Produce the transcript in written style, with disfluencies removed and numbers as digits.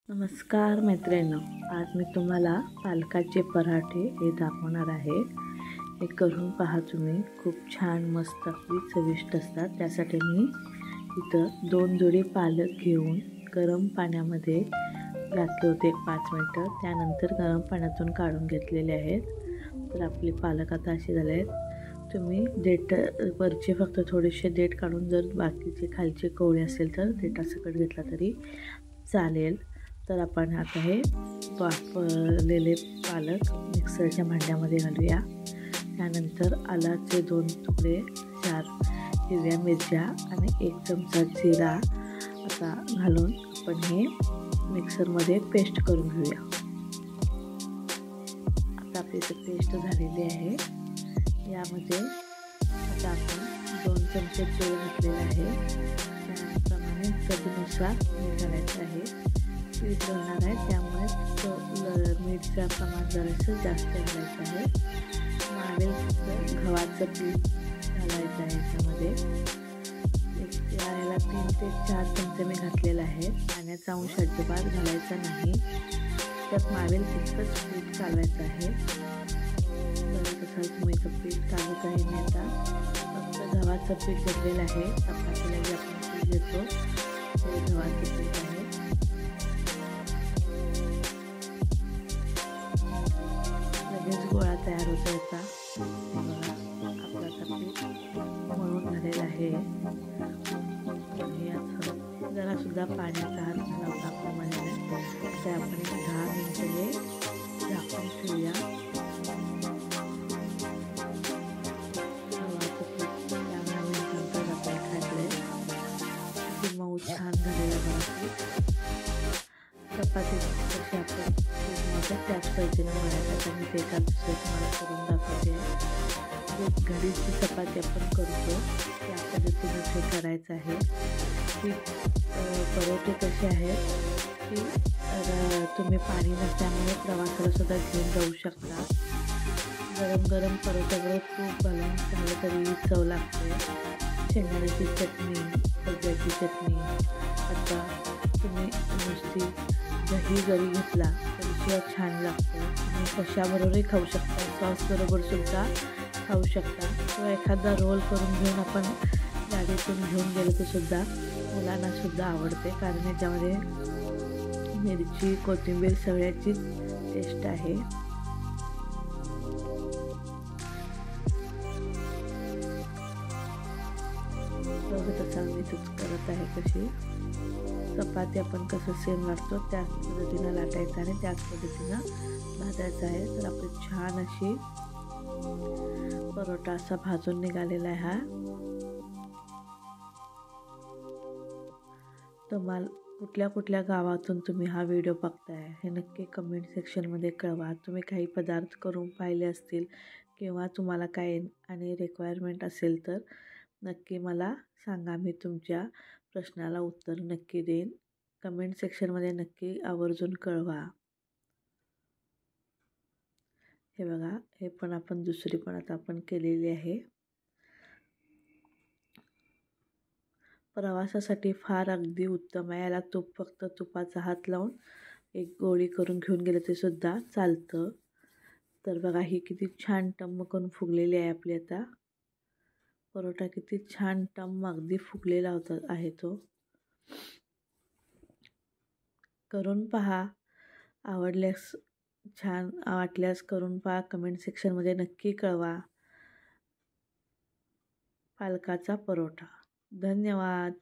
नमस्कार मैत्रिणींनो, आज मी तुम्हाला पालकाचे पराठे हे दाखवणार आहे। हे करून पहा तुम्ही, खूप छान मस्त अगदी चविष्ट असतात। त्यासाठी मी इथं 2 जोडी पालक घेऊन गरम पाण्यामध्ये घातले होते 5 मिनिटं। त्यानंतर गरम पाण्यातून काढून घेतलेले आहेत। तर आपले पालक आता असे झाले आहेत। तुम्ही देठ वरचे फक्त थोडेसे देठ काढून जर बाकीचे खालचे कोवळे असेल तर देठासकट घेतला तरी चालेल। तर आपण आता हे वाफलेले पालक मिक्सरच्या भांड्यामध्ये घालूया। त्यानंतर आलाचे 2 तुकडे, 4 हिरव्या मिरच्या आणि 1 चमचा जिरा आता घालून आपण हे मिक्सरमध्ये पेस्ट करून घेऊया। आता आपली पेस्ट झालेली आहे। यामध्ये आता आपण 2 चमचे तेल घातलेले आहे। त्याप्रमाणे चवीनुसार मीठ घालायचं आहे। पीठ घालणार आहे त्यामुळे मीठचं प्रमाण जरासं जास्त घालायचं आहे। गव्हाचं पीठ घालायचं आहे याच्यामध्ये। याला 3 ते 4 चमचे मी घातलेलं आहे। पाण्याचा अंश अजिबात घालायचा नाही। त्यात मावेल तितकंच पीठ चालवायचं आहे। बघत असाल तुम्ही इथं पीठ चालवत आहे मी आता फक्त गव्हाचं पीठ घेतलेलं आहे। चपातीला जे आपण पीठ घेतो ते गव्हाचं पीठ आहे। गोळा तयार होतो याचा। बघा आपला आता पीठ मळून झालेलं आहे। याचं जरासुद्धा पाण्याचा हात लावता कामा नये। आता आपण 10 मिनिटे झाकून ठेवूया। गव्हाचं पीठ 10 मिनिटांनंतर आपण खाल्लंय। किती मऊ छान झालेलं गव्हाचं चपाती कशी आपण त्याच पद्धतीने मळायचं। मी ते एका दुसऱ्या तुम्हाला करून दाखवते। घडीची चपाती आपण करतो त्या पद्धतीने ते करायचं आहे। की परोठे कसे आहेत की तुम्ही पाणी नसल्यामुळे प्रवासाला सुद्धा घेऊन जाऊ शकता। गरम गरम परोठ्याबरोबर तूप घालून झालं तरी चव लागते। शेंगदाण्याची चटणी, खोबऱ्याची चटणी, आता तुम्ही नुसती दही जरी घेतला तरी शिवाय छान लागतो। तुम्ही कशाबरोबरही खाऊ शकता, सॉस बरोबर सुद्धा खाऊ शकता किंवा एखादा रोल करून घेऊन आपण गाडीतून घेऊन गेलो तर सुद्धा मुलांना सुद्धा आवडते। कारण याच्यामध्ये मिरची, कोथिंबीर सगळ्याची टेस्ट आहे। बघत असाल मी तूच करत आहे कशी चपाती आपण कसं सेम लाटतो त्याच पद्धतीनं लाटायचं आणि त्याच पद्धतीनं भाजायचं आहे। तर आपली छान अशी परोठा असा भाजून निघालेला आहे। हा तुम्हाला कुठल्या गावातून तुम्ही हा व्हिडिओ बघताय हे नक्की कमेंट सेक्शनमध्ये कळवा। तुम्ही काही पदार्थ करून पाहिले असतील किंवा तुम्हाला काही आणि रिक्वायरमेंट असेल तर नक्की मला सांगा। मी तुमच्या प्रश्नाला उत्तर नक्की देईन। कमेंट सेक्शनमध्ये नक्की आवर्जून कळवा। हे बघा हे पण आपण दुसरी पण आता आपण केलेली आहे। प्रवासासाठी फार अगदी उत्तम आहे। याला फक्त तुपाचा हात लावून एक गोळी करून घेऊन गेले ते सुद्धा चालतं। तर बघा ही किती छान टम्म करून फुगलेली आहे आपली आता परोठा। किती छान टम्म अगदी फुगलेला होता आहे तो। करून पहा, आवडल्यास छान वाटल्यास करून पहा। कमेंट सेक्शनमध्ये नक्की कळवा। पालकाचा परोठा। धन्यवाद।